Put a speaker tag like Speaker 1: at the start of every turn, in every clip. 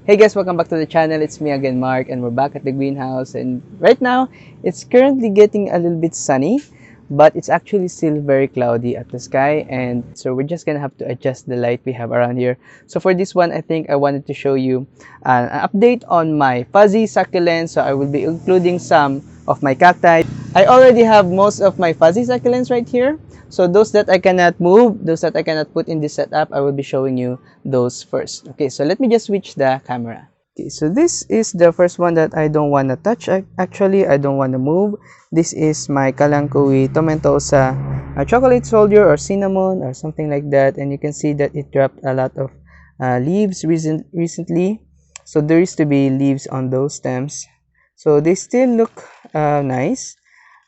Speaker 1: Hey guys, welcome back to the channel. It's me again, Mark, and we're back at the greenhouse. And right now, it's currently getting a little bit sunny, but it's actually still very cloudy at the sky. And so we're just gonna have to adjust the light we have around here. So for this one, I think I wanted to show you an update on my fuzzy succulents. So I will be including some of my cacti. I already have most of my fuzzy succulents right here. So those that I cannot move, those that I cannot put in this setup, I will be showing you those first. Okay, so let me just switch the camera. Okay, so this is the first one that I don't want to touch. Actually, I don't want to move. This is my Kalanchoe tomentosa, a chocolate soldier or cinnamon or something like that. And you can see that it dropped a lot of leaves recently. So there used to be leaves on those stems. So they still look nice,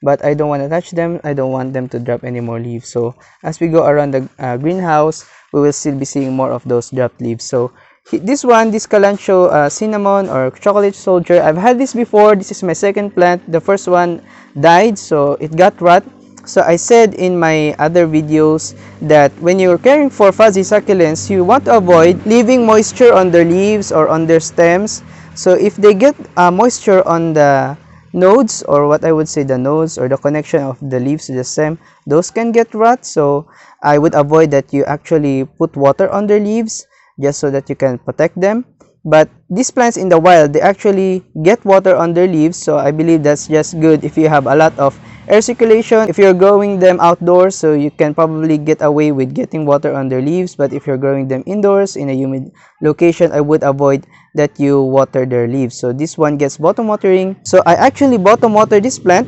Speaker 1: but I don't want to touch them. I don't want them to drop any more leaves. So as we go around the greenhouse, we will still be seeing more of those dropped leaves. So this Calanchoe cinnamon or chocolate soldier, I've had this before. This is my second plant. The first one died, so it got rot. So I said in my other videos that when you're caring for fuzzy succulents, you want to avoid leaving moisture on their leaves or on their stems. So if they get moisture on the nodes, or what I would say the nodes or the connection of the leaves to the stem, those can get rot. So I would avoid that you actually put water on their leaves just so that you can protect them. But these plants in the wild, they actually get water on their leaves, so I believe that's just good if you have a lot of air circulation. If you're growing them outdoors, so you can probably get away with getting water on their leaves. But if you're growing them indoors in a humid location, I would avoid that you water their leaves. So this one gets bottom watering. So I actually bottom water this plant,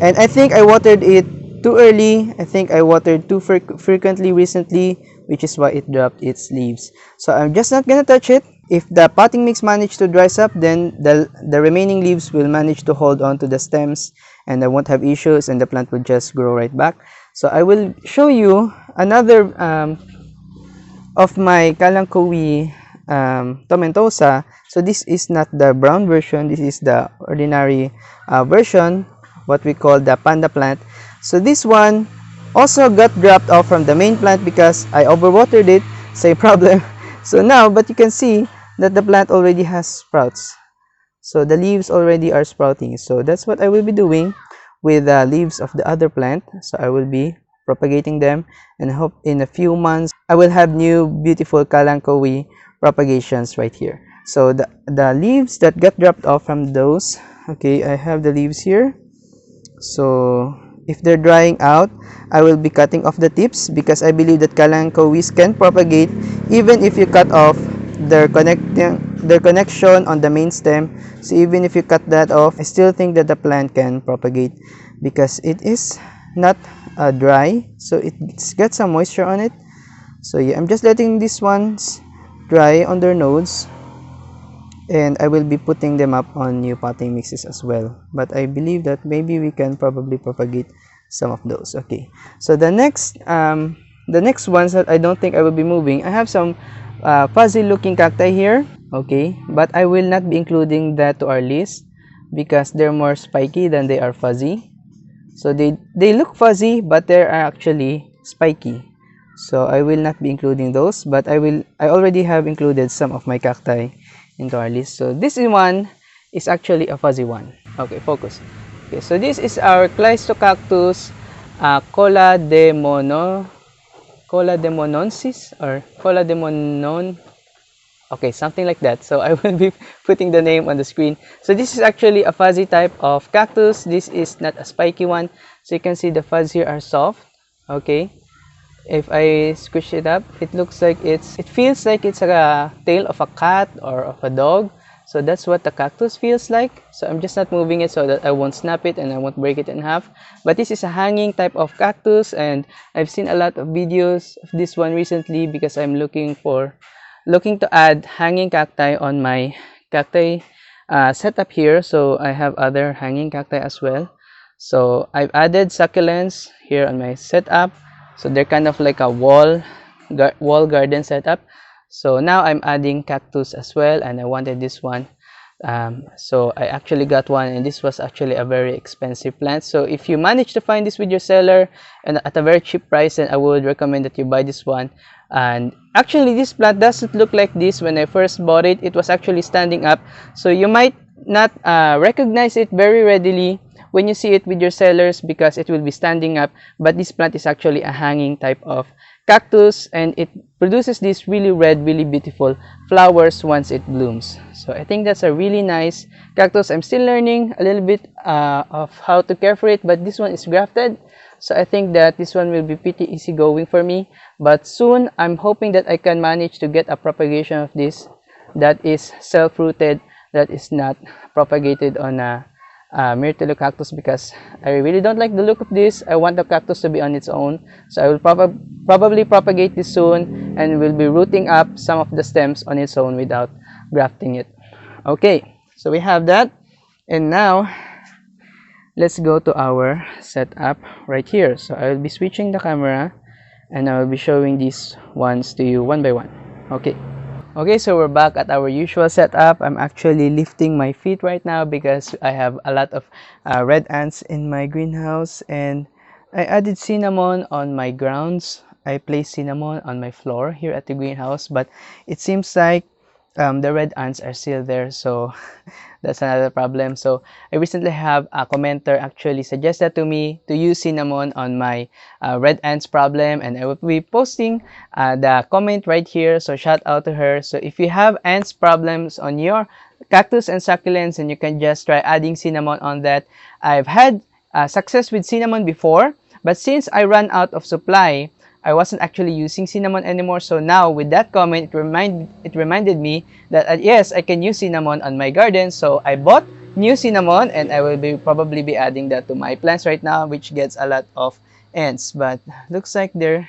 Speaker 1: and I think I watered it too early. I think I watered too frequently recently, which is why it dropped its leaves. So I'm just not gonna touch it. If the potting mix managed to dry up, then the remaining leaves will manage to hold on to the stems, and I won't have issues, and the plant will just grow right back. So I will show you another of my Kalanchoe tomentosa. So this is not the brown version, this is the ordinary version, what we call the panda plant. So this one also got dropped off from the main plant because I overwatered it, same problem. So now, but you can see that the plant already has sprouts. So the leaves already are sprouting. So that's what I will be doing with the leaves of the other plant. So I will be propagating them, and I hope in a few months I will have new beautiful Kalanchoe propagations right here. So the leaves that got dropped off from those, okay, I have the leaves here. So if they're drying out, I will be cutting off the tips because I believe that Kalanchoes can propagate even if you cut off their connection on the main stem. So even if you cut that off, I still think that the plant can propagate because it is not dry, so it's got some moisture on it. So yeah, I'm just letting these ones dry on their nodes, and I will be putting them up on new potting mixes as well. But I believe that maybe we can probably propagate some of those. Okay, so the next ones that I don't think I will be moving, I have some fuzzy looking cacti here. Okay, but I will not be including that to our list because they're more spiky than they are fuzzy. So they look fuzzy, but they are actually spiky. So I will not be including those, but I already have included some of my cacti into our list. So this one is actually a fuzzy one. Okay, focus. Okay, so this is our Cleistocactus colademononis or colademonon. Okay, something like that. So I will be putting the name on the screen. So this is actually a fuzzy type of cactus. This is not a spiky one. So you can see the fuzz here are soft. Okay, if I squish it up, it looks like it feels like it's a tail of a cat or of a dog. So that's what the cactus feels like. So I'm just not moving it so that I won't snap it and I won't break it in half. But this is a hanging type of cactus, and I've seen a lot of videos of this one recently because I'm looking to add hanging cacti on my cacti setup here. So I have other hanging cacti as well. So I've added succulents here on my setup. So they're kind of like a wall garden setup. So now I'm adding cactus as well, and I wanted this one So I actually got one, and this was actually a very expensive plant. So if you manage to find this with your seller and at a very cheap price, then I would recommend that you buy this one. And actually this plant doesn't look like this. When I first bought it, it was actually standing up, so you might not recognize it very readily when you see it with your sellers because it will be standing up. But this plant is actually a hanging type of cactus, and it produces these really red, really beautiful flowers once it blooms. So I think that's a really nice cactus. I'm still learning a little bit of how to care for it, but this one is grafted, so I think that this one will be pretty easy going for me. But soon I'm hoping that I can manage to get a propagation of this that is self-rooted, that is not propagated on a myrtle cactus, because I really don't like the look of this. I want the cactus to be on its own, so I will probably propagate this soon, and will be rooting up some of the stems on its own without grafting it. Okay, so we have that, and now let's go to our setup right here. So I will be switching the camera, and I will be showing these ones to you one by one. Okay, so we're back at our usual setup. I'm actually lifting my feet right now because I have a lot of red ants in my greenhouse, and I added cinnamon on my grounds. I placed cinnamon on my floor here at the greenhouse, but it seems like the red ants are still there, so that's another problem. So I recently have a commenter actually suggested to me to use cinnamon on my red ants problem, and I will be posting the comment right here, so shout out to her. So if you have ants problems on your cactus and succulents, and you can just try adding cinnamon on that. I've had success with cinnamon before, but since I ran out of supply, I wasn't actually using cinnamon anymore. So now with that comment, it reminded me that yes, I can use cinnamon on my garden. So I bought new cinnamon, and I will probably be adding that to my plants right now, which gets a lot of ants. But looks like they're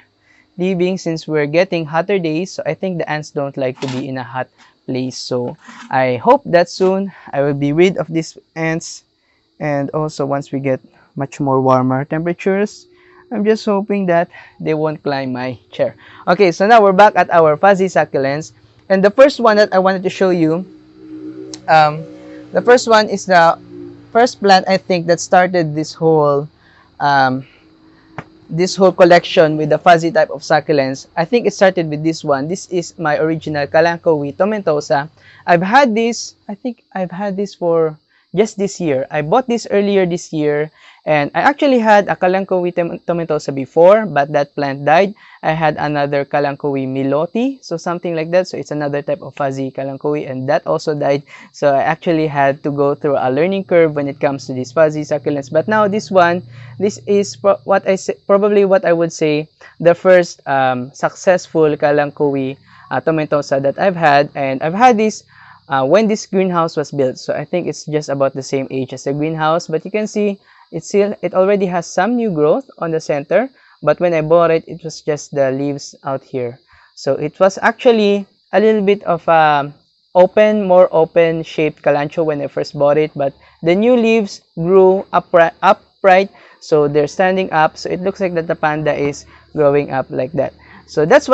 Speaker 1: leaving since we're getting hotter days. So I think the ants don't like to be in a hot place. So I hope that soon I will be rid of these ants, and also once we get much more warmer temperatures, I'm just hoping that they won't climb my chair. Okay, so now we're back at our fuzzy succulents. And the first one that I wanted to show you, the first one is the first plant I think that started this whole collection with the fuzzy type of succulents. I think it started with this one. This is my original Kalanchoe tomentosa. I've had this, I think I've had this for just this year. I bought this earlier this year, and I actually had a Kalanchoe tomentosa before, but that plant died. I had another Kalanchoe miloti, so something like that. So it's another type of fuzzy Kalanchoe, and that also died. So I actually had to go through a learning curve when it comes to these fuzzy succulents. But now this one, this is probably what I would say the first successful Kalanchoe tomentosa that I've had, and I've had this when this greenhouse was built. So I think it's just about the same age as the greenhouse, but you can see it already has some new growth on the center. But when I bought it, it was just the leaves out here. So it was actually a little bit of a more open shaped Calanchoe when I first bought it, but the new leaves grew upright, so they're standing up. So it looks like that the panda is growing up like that. So that's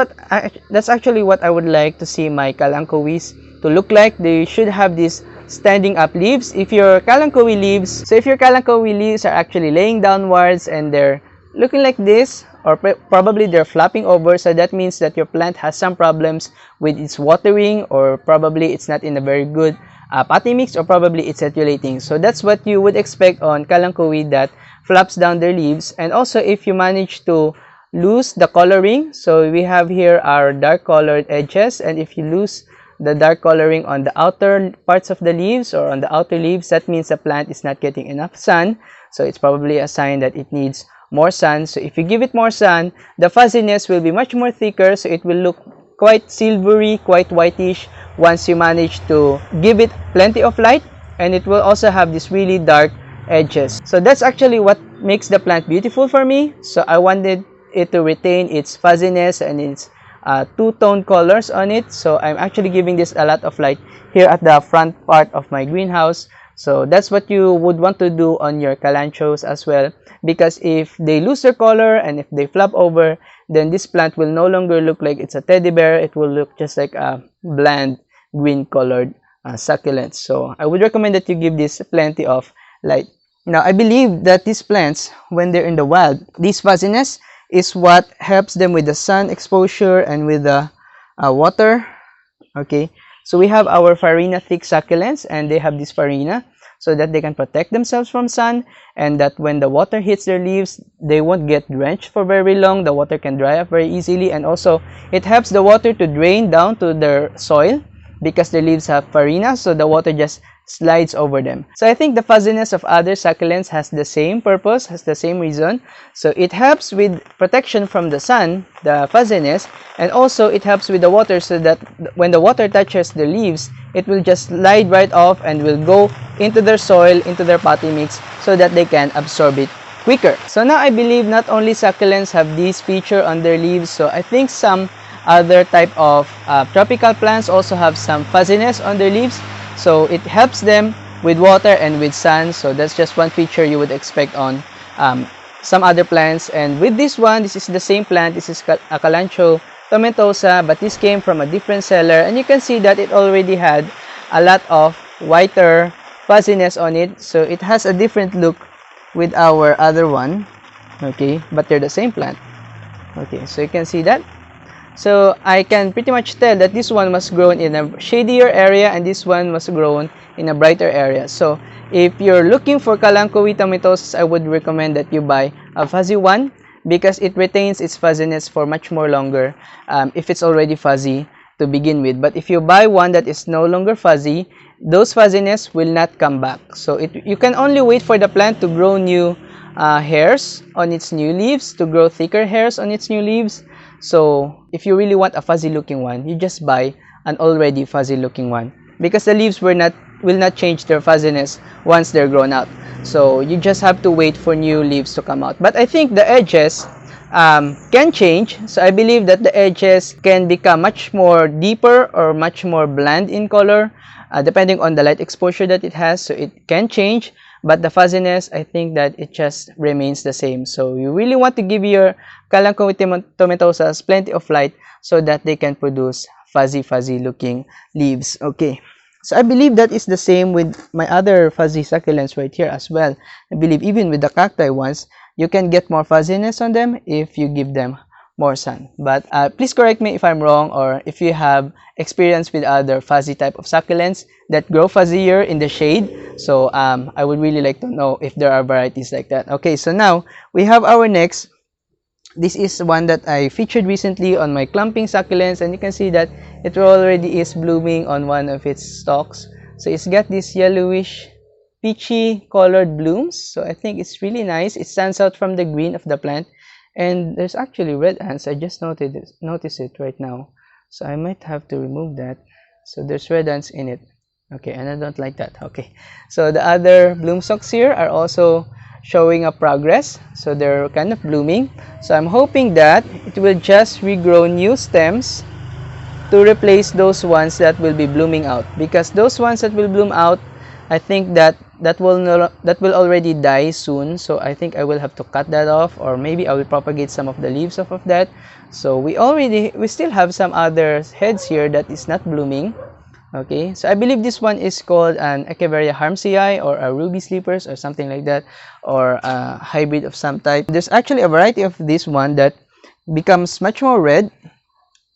Speaker 1: actually what I would like to see my Kalanchoes to look like. They should have these standing up leaves. If your Kalanchoe leaves are actually laying downwards and they're looking like this, or probably they're flopping over, so that means that your plant has some problems with its watering, or probably it's not in a very good potting mix, or probably it's etiolating. So that's what you would expect on Kalanchoe that flaps down their leaves. And also if you manage to lose the coloring, so we have here our dark colored edges, and if you lose the dark coloring on the outer parts of the leaves or on the outer leaves, that means the plant is not getting enough sun. So it's probably a sign that it needs more sun. So if you give it more sun, the fuzziness will be much more thicker, so it will look quite silvery, quite whitish once you manage to give it plenty of light, and it will also have this really dark edges. So that's actually what makes the plant beautiful for me. So I wanted it to retain its fuzziness and its two-tone colors on it. So I'm actually giving this a lot of light here at the front part of my greenhouse. So that's what you would want to do on your Kalanchoes as well, because if they lose their color and if they flop over, then this plant will no longer look like it's a teddy bear. It will look just like a bland green colored succulents. So I would recommend that you give this plenty of light. Now, I believe that these plants, when they're in the wild, this fuzziness is what helps them with the sun exposure and with the water. Okay, so we have our farina thick succulents, and they have this farina so that they can protect themselves from sun, and that when the water hits their leaves, they won't get drenched for very long. The water can dry up very easily, and also it helps the water to drain down to their soil because the leaves have farina, so the water just slides over them. So I think the fuzziness of other succulents has the same purpose, has the same reason. So it helps with protection from the sun, the fuzziness, and also it helps with the water so that when the water touches the leaves, it will just slide right off and will go into their soil, into their potting mix, so that they can absorb it quicker. So now I believe not only succulents have this feature on their leaves, so I think some other type of tropical plants also have some fuzziness on their leaves. So it helps them with water and with sun. So that's just one feature you would expect on some other plants. And with this one, this is the same plant. This is a Kalanchoe tomentosa, but this came from a different seller. And you can see that it already had a lot of whiter fuzziness on it. So it has a different look with our other one. Okay, but they're the same plant. Okay, so you can see that. So I can pretty much tell that this one was grown in a shadier area and this one was grown in a brighter area. So if you're looking for Kalanchoe tomentosas, I would recommend that you buy a fuzzy one because it retains its fuzziness for much more longer if it's already fuzzy to begin with. But if you buy one that is no longer fuzzy, those fuzziness will not come back. So you can only wait for the plant to grow new hairs on its new leaves, to grow thicker hairs on its new leaves. So if you really want a fuzzy looking one, you just buy an already fuzzy looking one because the leaves will not change their fuzziness once they're grown out. So you just have to wait for new leaves to come out. But I think the edges can change. So I believe that the edges can become much more deeper or much more bland in color depending on the light exposure that it has. So it can change. But the fuzziness, I think that it just remains the same. So you really want to give your Kalanchoe tomentosas plenty of light so that they can produce fuzzy looking leaves. Okay, so I believe that is the same with my other fuzzy succulents right here as well. I believe even with the cacti ones, you can get more fuzziness on them if you give them more sun. But please correct me if I'm wrong, or if you have experience with other fuzzy type of succulents that grow fuzzier in the shade. So I would really like to know if there are varieties like that. Okay, so now we have our next. This is one that I featured recently on my clumping succulents, and you can see that it already is blooming on one of its stalks. So it's got this yellowish peachy colored blooms. So I think it's really nice. It stands out from the green of the plant. And there's actually red ants. I just noticed it right now. So I might have to remove that. So there's red ants in it. Okay, and I don't like that. Okay, so the other bloom stalks here are also showing a progress. So they're kind of blooming. So I'm hoping that it will just regrow new stems to replace those ones that will be blooming out. Because those ones that will bloom out, I think that will already die soon. So I think I will have to cut that off, or maybe I will propagate some of the leaves off of that. So we still have some other heads here that is not blooming. Okay, so I believe this one is called an Echeveria harmsii or a ruby sleepers or something like that, or a hybrid of some type. There's actually a variety of this one that becomes much more red,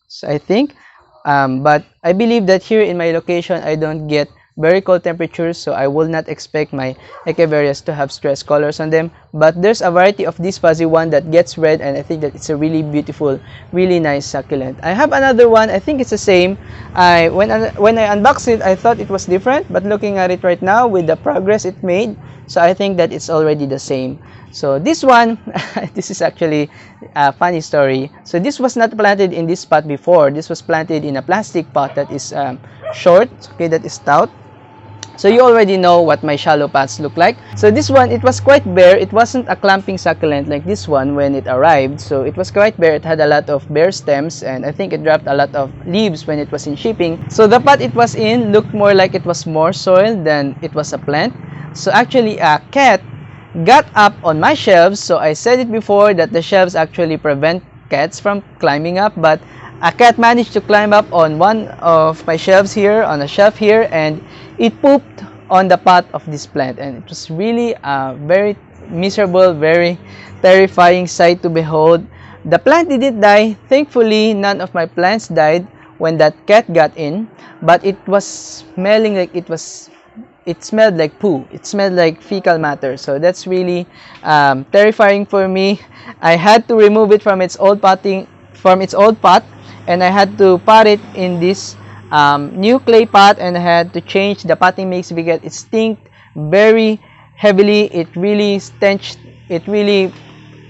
Speaker 1: so I think, but I believe that here in my location I don't get very cold temperatures, so I will not expect my Echeverias to have stress colors on them. But there's a variety of this fuzzy one that gets red, and I think that it's a really beautiful, really nice succulent. I have another one. I think it's the same. When I unboxed it, I thought it was different, but looking at it right now with the progress it made, so I think that it's already the same. So this one, this is actually a funny story. So this was not planted in this pot before. This was planted in a plastic pot that is short, okay, that is stout. So you already know what my shallow pots look like. So this one, it was quite bare. It wasn't a clumping succulent like this one when it arrived. So it was quite bare. It had a lot of bare stems, and I think it dropped a lot of leaves when it was in shipping. So the pot it was in looked more like it was more soil than it was a plant. So actually a cat got up on my shelves. So I said it before that the shelves actually prevent cats from climbing up, but a cat managed to climb up on one of my shelves here, on a shelf here, and it pooped on the pot of this plant, and it was really a very miserable, very terrifying sight to behold. The plant didn't die. Thankfully, none of my plants died when that cat got in, but it was smelling like it smelled like poo. It smelled like fecal matter. So that's really terrifying for me. I had to remove it from its old pot, and I had to pot it in this new clay pot, and I had to change the potting mix because it stinked very heavily. It really stench. It really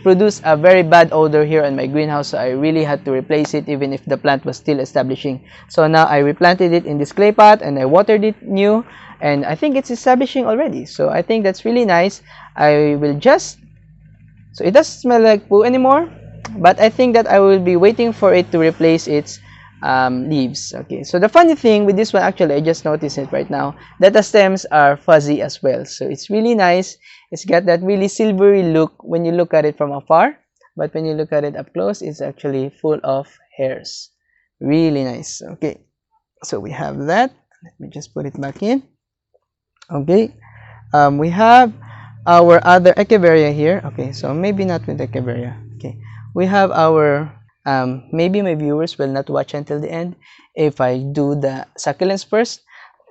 Speaker 1: produced a very bad odor here in my greenhouse, so I really had to replace it even if the plant was still establishing. So now I replanted it in this clay pot and I watered it new, and I think it's establishing already. So I think that's really nice. I will just, so it doesn't smell like poo anymore, but I think that I will be waiting for it to replace its leaves. Okay, so the funny thing with this one, actually I just noticed it right now, that the stems are fuzzy as well. So it's really nice. It's got that really silvery look when you look at it from afar, but when you look at it up close, it's actually full of hairs. Really nice. Okay, so we have that. Let me just put it back in. Okay, we have our other Echeveria here. Okay, so maybe not with Echeveria. Okay, we have our maybe my viewers will not watch until the end if I do the succulents first.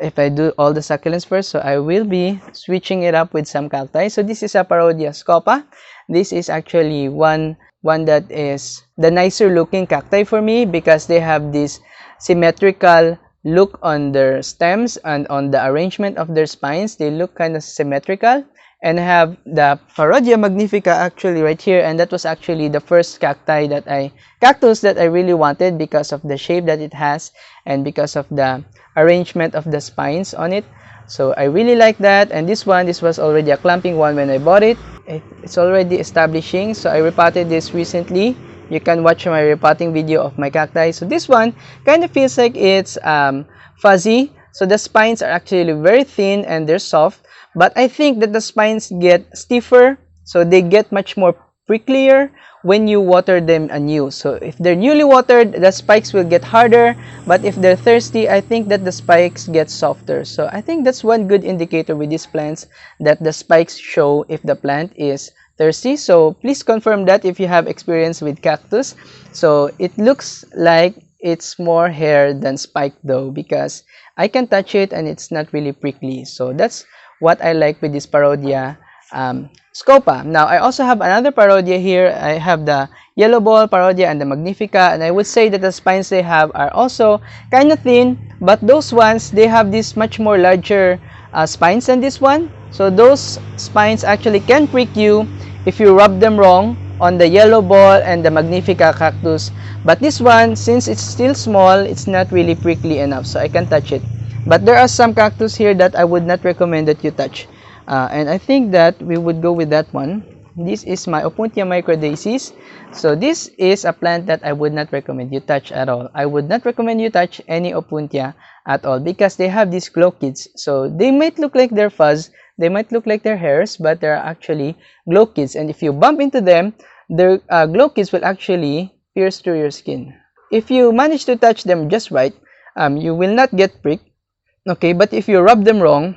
Speaker 1: If I do all the succulents first, so I will be switching it up with some cacti. So this is a Parodia scopa. This is actually one that is the nicer looking cacti for me because they have this symmetrical look on their stems and on the arrangement of their spines. They look kind of symmetrical. And I have the Parodia magnifica actually right here, and that was actually the first cactus that I really wanted because of the shape that it has and because of the arrangement of the spines on it. So I really like that. And this was already a clumping one when I bought it. It's already establishing, so I repotted this recently. You can watch my repotting video of my cacti. So this one kind of feels like it's fuzzy. So the spines are actually very thin and they're soft. But I think that the spines get stiffer, so they get much more pricklier when you water them anew. So if they're newly watered, the spikes will get harder, but if they're thirsty, I think that the spikes get softer. So I think that's one good indicator with these plants, that the spikes show if the plant is thirsty. So please confirm that if you have experience with cactus. So it looks like it's more hair than spike though, because I can touch it and it's not really prickly. So that's what I like with this Parodia scopa. Now I also have another Parodia here. I have the yellow ball Parodia and the magnifica, and I would say that the spines they have are also kind of thin, but those ones, they have this much more larger spines than this one. So those spines actually can prick you if you rub them wrong on the yellow ball and the magnifica cactus. But this one, since it's still small, it's not really prickly enough, so I can touch it. But there are some cactus here that I would not recommend that you touch. And I think that we would go with that one. This is my Opuntia microdasys. So this is a plant that I would not recommend you touch at all. I would not recommend you touch any Opuntia at all because they have these glow kids. So they might look like they're fuzz, they might look like they're hairs, but they're actually glow kids. And if you bump into them, their glow kids will actually pierce through your skin. If you manage to touch them just right, you will not get pricked. Okay, but if you rub them wrong,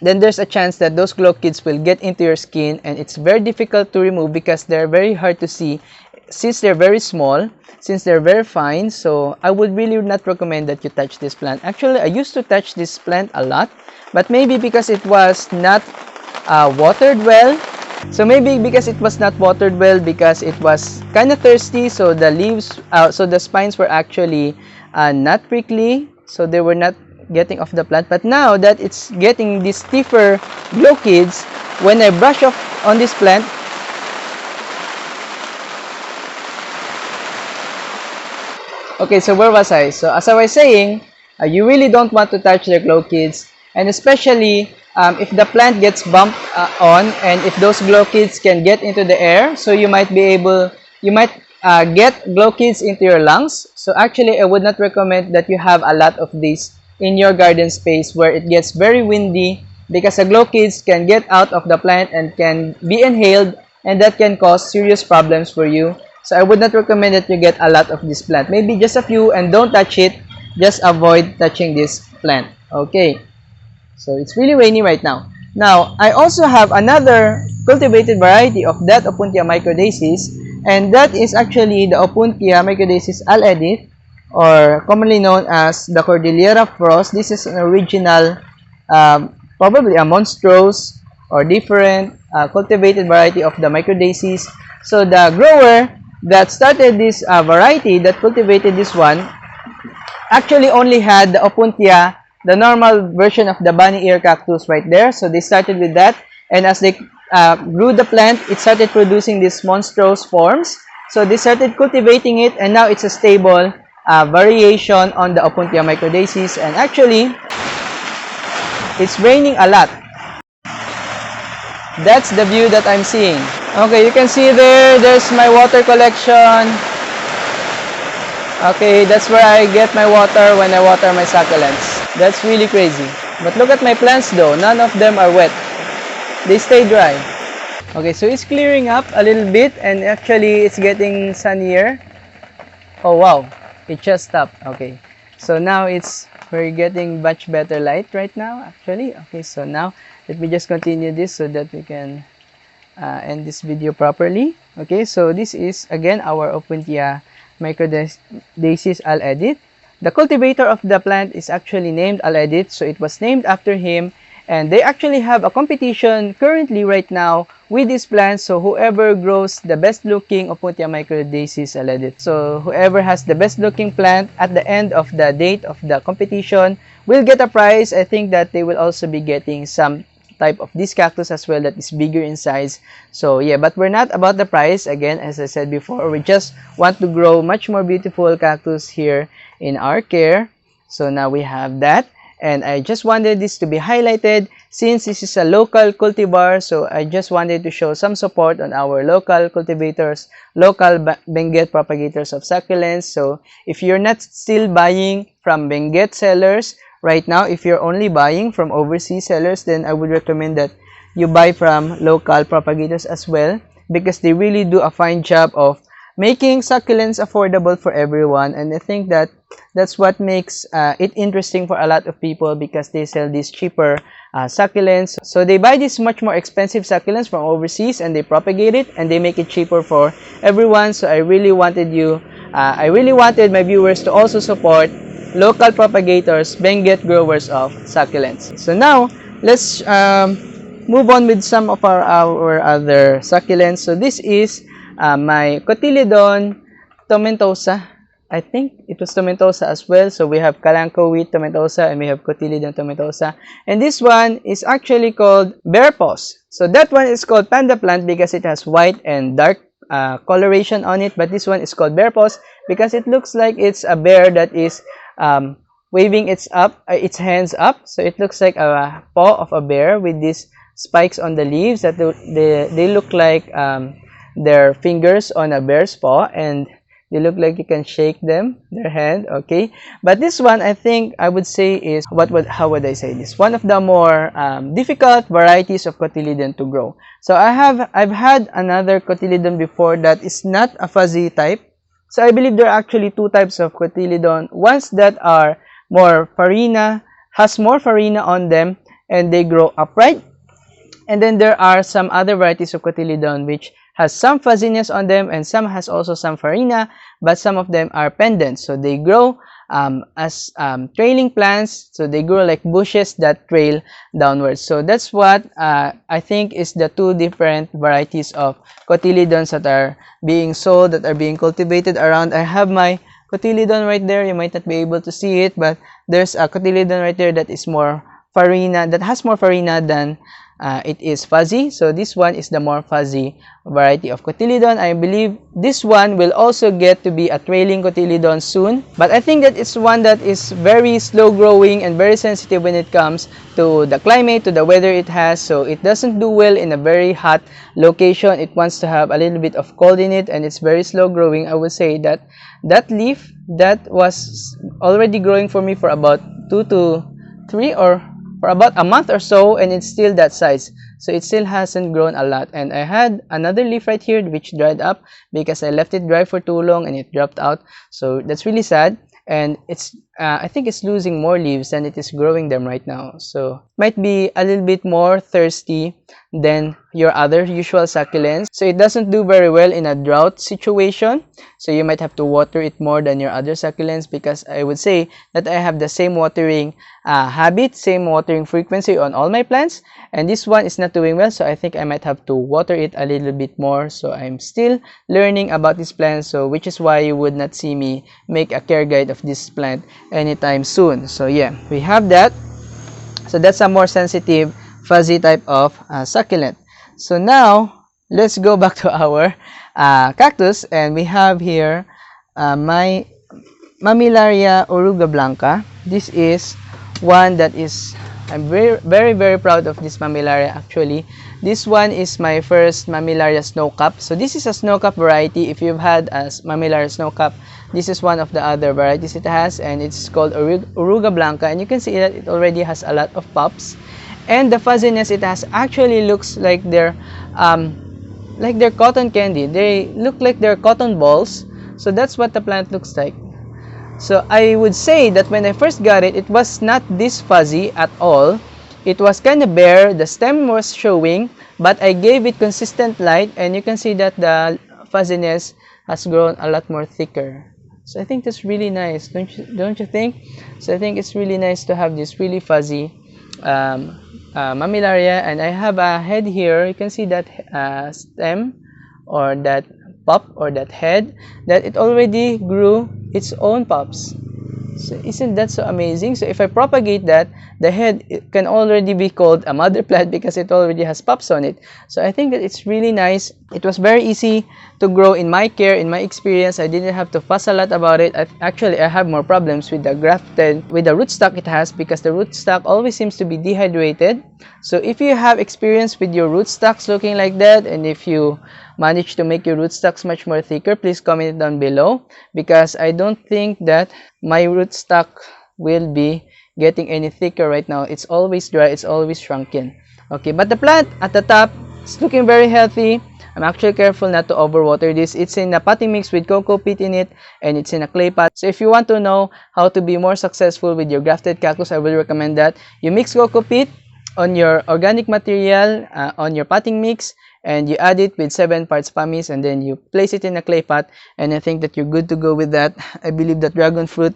Speaker 1: then there's a chance that those glow kids will get into your skin, and it's very difficult to remove because they're very hard to see since they're very small, since they're very fine. So I would really not recommend that you touch this plant. Actually, I used to touch this plant a lot, but maybe because it was not watered well. So maybe because it was not watered well, because it was kind of thirsty, so the leaves, so the spines were actually not prickly, so they were not getting off the plant. But now that it's getting these stiffer glow kids, when I brush off on this plant, okay, so where was I? So as I was saying, you really don't want to touch the glow kids, and especially if the plant gets bumped on, and if those glow kids can get into the air, so you might get glow kids into your lungs. So actually, I would not recommend that you have a lot of these in your garden space where it gets very windy, because the glow kids can get out of the plant and can be inhaled, and that can cause serious problems for you. So I would not recommend that you get a lot of this plant. Maybe just a few, and don't touch it. Just avoid touching this plant. Okay. So it's really rainy right now. Now, I also have another cultivated variety of that Opuntia microdasys, and that is actually the Opuntia microdasys Aleedith, or commonly known as the Cordillera Frost. This is an original, probably a monstrous or different cultivated variety of the microdasys. So the grower that started this variety, that cultivated this one, actually only had the Opuntia, the normal version of the bunny ear cactus right there. So they started with that, and as they grew the plant, it started producing these monstrous forms. So they started cultivating it, and now it's a stable variation on the Opuntia microdasys. And actually, it's raining a lot. That's the view that I'm seeing. Okay, you can see there's my water collection. Okay, that's where I get my water when I water my succulents. That's really crazy. But look at my plants though. None of them are wet. They stay dry. Okay, so it's clearing up a little bit, and actually it's getting sunnier. Oh wow, it just stopped. Okay, so now we're getting much better light right now actually. Okay, so now let me just continue this so that we can end this video properly. Okay, so this is again our Opuntia microdasys Aleedith. The cultivator of the plant is actually named Aleedith, so it was named after him, and they actually have a competition currently right now with this plant. So whoever grows the best looking Opuntia microdasys Aleedith, so whoever has the best looking plant at the end of the date of the competition will get a prize. I think that they will also be getting some type of this cactus as well that is bigger in size. So yeah, but we're not about the price. Again, as I said before, we just want to grow much more beautiful cactus here in our care. So now we have that, and I just wanted this to be highlighted since this is a local cultivar. So I just wanted to show some support on our local cultivators, local Benguet propagators of succulents. So if you're not still buying from Benguet sellers right now, if you're only buying from overseas sellers, then I would recommend that you buy from local propagators as well, because they really do a fine job of making succulents affordable for everyone. And I think that that's what makes it interesting for a lot of people, because they sell these cheaper succulents. So they buy these much more expensive succulents from overseas, and they propagate it, and they make it cheaper for everyone. So I really wanted my viewers to also support local propagators, Benguet growers of succulents. So now, let's move on with some of our other succulents. So this is my Cotyledon tomentosa. I think it was tomentosa as well. So we have Calanchoe tomentosa, and we have Cotyledon tomentosa. And this one is actually called bear paws. So that one is called panda plant because it has white and dark coloration on it. But this one is called bear paws because it looks like it's a bear that is waving its hands up. So it looks like a paw of a bear with these spikes on the leaves that they look like their fingers on a bear's paw, and they look like you can shake them, their hand. Okay, but this one I think I would say is how would I say this? One of the more difficult varieties of Cotyledon to grow. So I've had another Cotyledon before that is not a fuzzy type. So I believe there are actually two types of Cotyledon. Ones that are more farina, has more farina on them, and they grow upright. And then there are some other varieties of Cotyledon which has some fuzziness on them, and some has also some farina, but some of them are pendant. So they grow as trailing plants. So they grow like bushes that trail downwards. So that's what I think is the two different varieties of Cotyledons that are being sold, that are being cultivated around. I have my Cotyledon right there. You might not be able to see it, but there's a Cotyledon right there that is more farina, that has more farina than it is fuzzy. So this one is the more fuzzy variety of Cotyledon. I believe this one will also get to be a trailing Cotyledon soon, but I think that it's one that is very slow growing and very sensitive when it comes to the climate, to the weather it has. So it doesn't do well in a very hot location. It wants to have a little bit of cold in it, and it's very slow growing. I would say that that leaf that was already growing for me for about 2 to 3 or for about a month or so, and it's still that size. so it still hasn't grown a lot. And I had another leaf right here which dried up because I left it dry for too long and it dropped out, so that's really sad. And it's I think it's losing more leaves than it is growing them right now, so might be a little bit more thirsty than your other usual succulents, so it doesn't do very well in a drought situation. So you might have to water it more than your other succulents, because I would say that I have the same watering habit, same watering frequency on all my plants, and this one is not doing well, so I think I might have to water it a little bit more. So I'm still learning about this plant, so which is why you would not see me make a care guide of this plant anytime soon. So yeah, we have that. So that's a more sensitive fuzzy type of succulent. So now let's go back to our cactus, and we have here my Mammillaria oruga blanca. This is one that is, I'm very proud of this Mammillaria actually. This one is my first Mammillaria snowcap. So this is a snowcap variety. If you've had a Mammillaria snowcap, this is one of the other varieties it has, and it's called oruga blanca, and you can see that it already has a lot of pups, and the fuzziness it has actually looks like they're cotton candy. They look like they're cotton balls, so that's what the plant looks like. So I would say that when I first got it, it was not this fuzzy at all. It was kind of bare, the stem was showing, but I gave it consistent light, and you can see that the fuzziness has grown a lot more thicker. So I think that's really nice, don't you think? So I think it's really nice to have this really fuzzy Mammillaria. And I have a head here. You can see that stem, or that pop, or that head, that it already grew its own pups. So isn't that so amazing? So if I propagate that, the head, it can already be called a mother plant because it already has pups on it. So I think that it's really nice. It was very easy to grow in my care, in my experience. I didn't have to fuss a lot about it. Actually, I have more problems with the rootstock it has, because the rootstock always seems to be dehydrated. So if you have experience with your rootstocks looking like that, and if you manage to make your rootstocks much more thicker, please comment it down below, because I don't think that my rootstock will be getting any thicker right now. It's always dry, it's always shrunken. Okay, but the plant at the top is looking very healthy. I'm actually careful not to overwater this. It's in a potting mix with cocoa peat in it, and it's in a clay pot. So if you want to know how to be more successful with your grafted cactus, I will recommend that you mix cocoa peat on your organic material on your potting mix, and you add it with 7 parts pumice, and then you place it in a clay pot, and I think that you're good to go with that. I believe that dragon fruit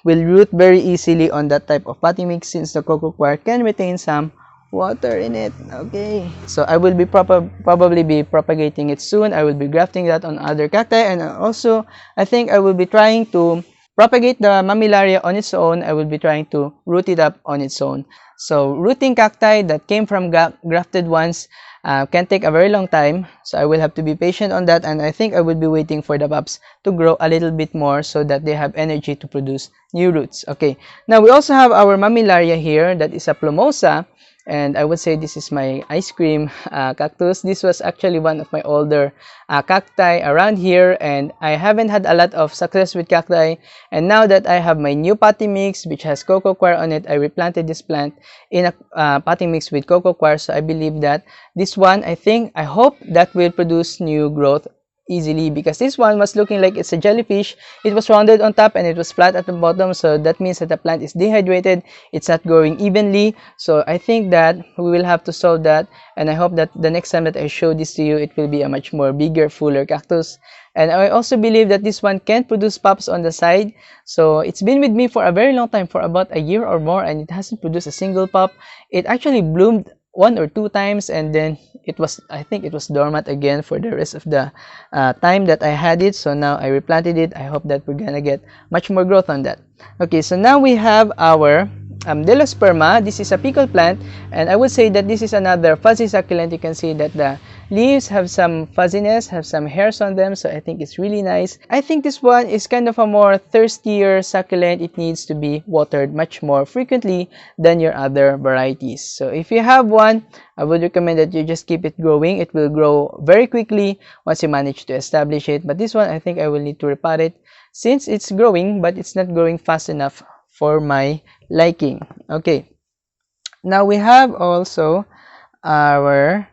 Speaker 1: will root very easily on that type of potting mix, since the cocoa coir can retain some water in it. Okay, so I will be probably be propagating it soon. I will be grafting that on other cacti, and also I think I will be trying to propagate the Mammillaria on its own. I will be trying to root it up on its own. So rooting cacti that came from grafted ones can take a very long time, so I will have to be patient on that, and I think I will be waiting for the pups to grow a little bit more so that they have energy to produce new roots. Okay, now we also have our Mammillaria here, that is a plumosa, and I would say this is my ice cream cactus. This was actually one of my older cacti around here, and I haven't had a lot of success with cacti, and now that I have my new potting mix which has cocoa coir on it, I replanted this plant in a potting mix with cocoa coir. So I believe that this one, I hope that will produce new growth easily, because this one was looking like it's a jellyfish. It was rounded on top and it was flat at the bottom, so that means that the plant is dehydrated. It's not growing evenly. So I think that we will have to solve that, and I hope that the next time that I show this to you, it will be a much more bigger, fuller cactus. And I also believe that this one can produce pups on the side. So it's been with me for a very long time, for about a year or more, and it hasn't produced a single pup. It actually bloomed 1 or 2 times, and then I think it was dormant again for the rest of the time that I had it. So now I replanted it. I hope that we're gonna get much more growth on that. Okay, so now we have our Delosperma. This is a pickle plant, and I would say that this is another fuzzy succulent. You can see that the leaves have some fuzziness, have some hairs on them, so I think it's really nice. I think this one is kind of a more thirstier succulent. It needs to be watered much more frequently than your other varieties. So if you have one, I would recommend that you just keep it growing. It will grow very quickly once you manage to establish it. But this one, I think I will need to repot it, since it's growing, but it's not growing fast enough for my liking. Okay, now we have also our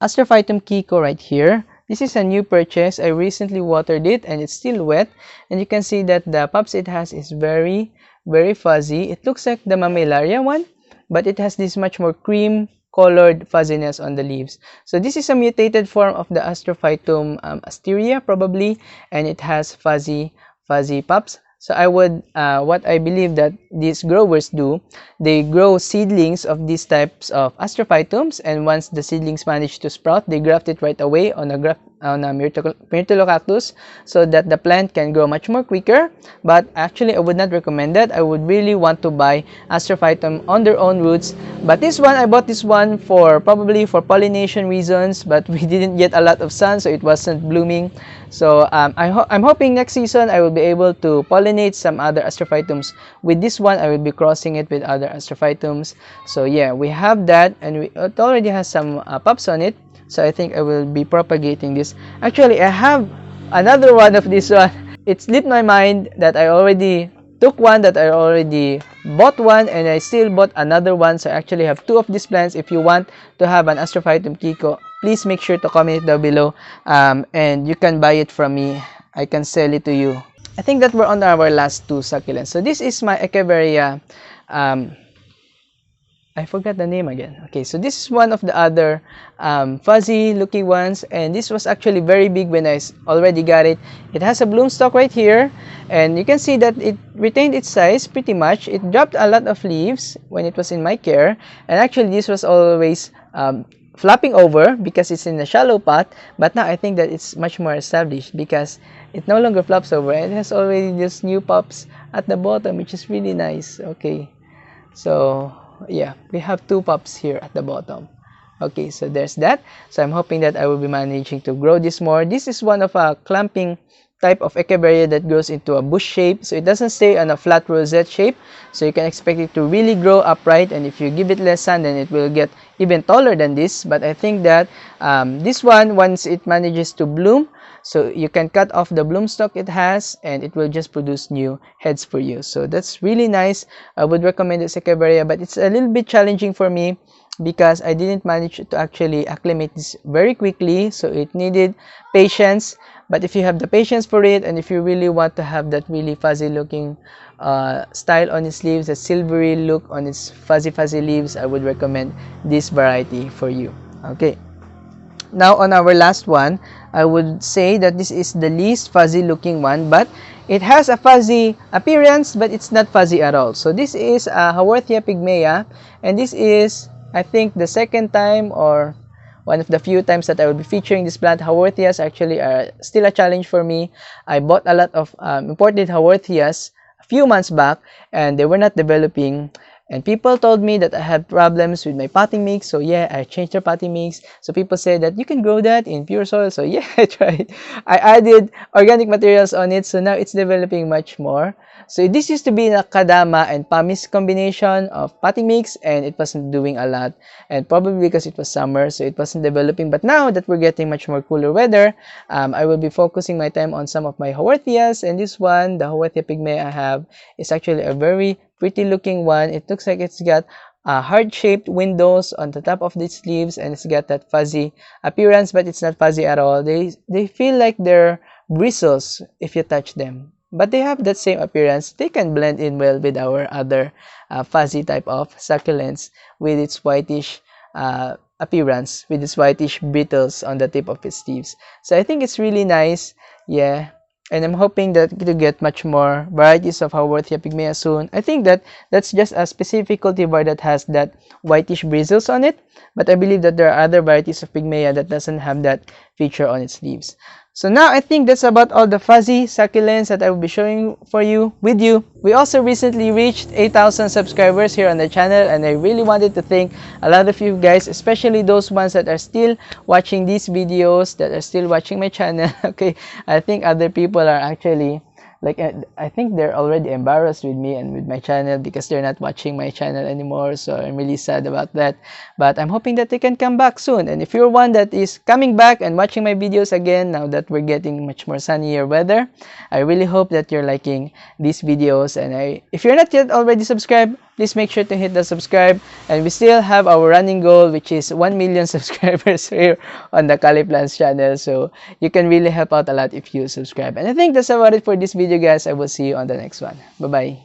Speaker 1: Astrophytum Kikko right here. This is a new purchase. I recently watered it and it's still wet. And you can see that the pups it has is very, very fuzzy. It looks like the Mammillaria one, but it has this much more cream colored fuzziness on the leaves. So this is a mutated form of the Astrophytum asteria probably, and it has fuzzy pups. So I would, what I believe that these growers do, they grow seedlings of these types of astrophytums, and once the seedlings manage to sprout, they graft it right away on a Cactus, so that the plant can grow much more quicker. But actually, I would not recommend that. I would really want to buy astrophytum on their own roots. But this one, I bought this one for probably for pollination reasons, but we didn't get a lot of sun, so it wasn't blooming. So I'm hoping next season I will be able to pollinate some other astrophytums. With this one, I will be crossing it with other astrophytums. So yeah, we have that, and it already has some pups on it. So I think I will be propagating this. Actually, I have another one of this one. It slipped my mind that I already took one, that I already bought one, and I still bought another one. So I actually have two of these plants. If you want to have an Astrophytum Kikko, please make sure to comment down below, and you can buy it from me. I can sell it to you. I think that we're on our last two succulents. So this is my Echeveria. I forgot the name again. Okay, so this is one of the other fuzzy looking ones, and this was actually very big when I already got it. It has a bloom stalk right here, and you can see that it retained its size pretty much. It dropped a lot of leaves when it was in my care, and actually this was always flopping over because it's in a shallow pot. But now I think that it's much more established because it no longer flops over, and it has already just new pups at the bottom, which is really nice. Okay, so yeah, we have two pups here at the bottom. Okay, so there's that. So I'm hoping that I will be managing to grow this more. This is one of a clumping type of Echeveria that grows into a bush shape, so it doesn't stay on a flat rosette shape, so you can expect it to really grow upright, and if you give it less sun, then it will get even taller than this. But I think that this one, once it manages to bloom, so you can cut off the bloom stalk it has, and it will just produce new heads for you. So that's really nice. I would recommend this Echeveria, but it's a little bit challenging for me because I didn't manage to actually acclimate this very quickly, so it needed patience. But if you have the patience for it, and if you really want to have that really fuzzy looking style on its leaves, a silvery look on its fuzzy leaves, I would recommend this variety for you. Okay, now on our last one, I would say that this is the least fuzzy looking one, but it has a fuzzy appearance, but it's not fuzzy at all. So this is Haworthia pygmaea, and this is, I think, the second time or one of the few times that I will be featuring this plant. Haworthias actually are still a challenge for me. I bought a lot of imported Haworthias a few months back, and they were not developing. And people told me that I had problems with my potting mix. So yeah, I changed the potting mix. So people said that you can grow that in pure soil. So yeah, I tried. I added organic materials on it. So now it's developing much more. So this used to be a kadama and pamis combination of potting mix, and it wasn't doing a lot. And probably because it was summer, so it wasn't developing. But now that we're getting much more cooler weather, I will be focusing my time on some of my Haworthias. And this one, the Haworthia pygmaea I have, is actually a very pretty looking one. It looks like it's got heart-shaped windows on the top of these leaves, and it's got that fuzzy appearance, but it's not fuzzy at all. They feel like they're bristles if you touch them, but they have that same appearance. They can blend in well with our other fuzzy type of succulents with its whitish appearance, with its whitish brittles on the tip of its leaves. So I think it's really nice. Yeah. And I'm hoping that to get much more varieties of Haworthia pygmaea soon. I think that that's just a specific cultivar that has that whitish bristles on it. But I believe that there are other varieties of pygmaea that doesn't have that feature on its leaves. So now I think that's about all the fuzzy succulents that I will be showing with you. We also recently reached 8,000 subscribers here on the channel, and I really wanted to thank a lot of you guys, especially those ones that are still watching these videos, that are still watching my channel. Okay, I think other people are actually like, I think they're already embarrassed with me and with my channel because they're not watching my channel anymore. So I'm really sad about that. But I'm hoping that they can come back soon. And if you're one that is coming back and watching my videos again, now that we're getting much more sunnier weather, I really hope that you're liking these videos. And if you're not yet already subscribed, please make sure to hit the subscribe. And we still have our running goal, which is 1 million subscribers here on the Caliplans channel. So you can really help out a lot if you subscribe. And I think that's about it for this video, guys. I will see you on the next one. Bye-bye.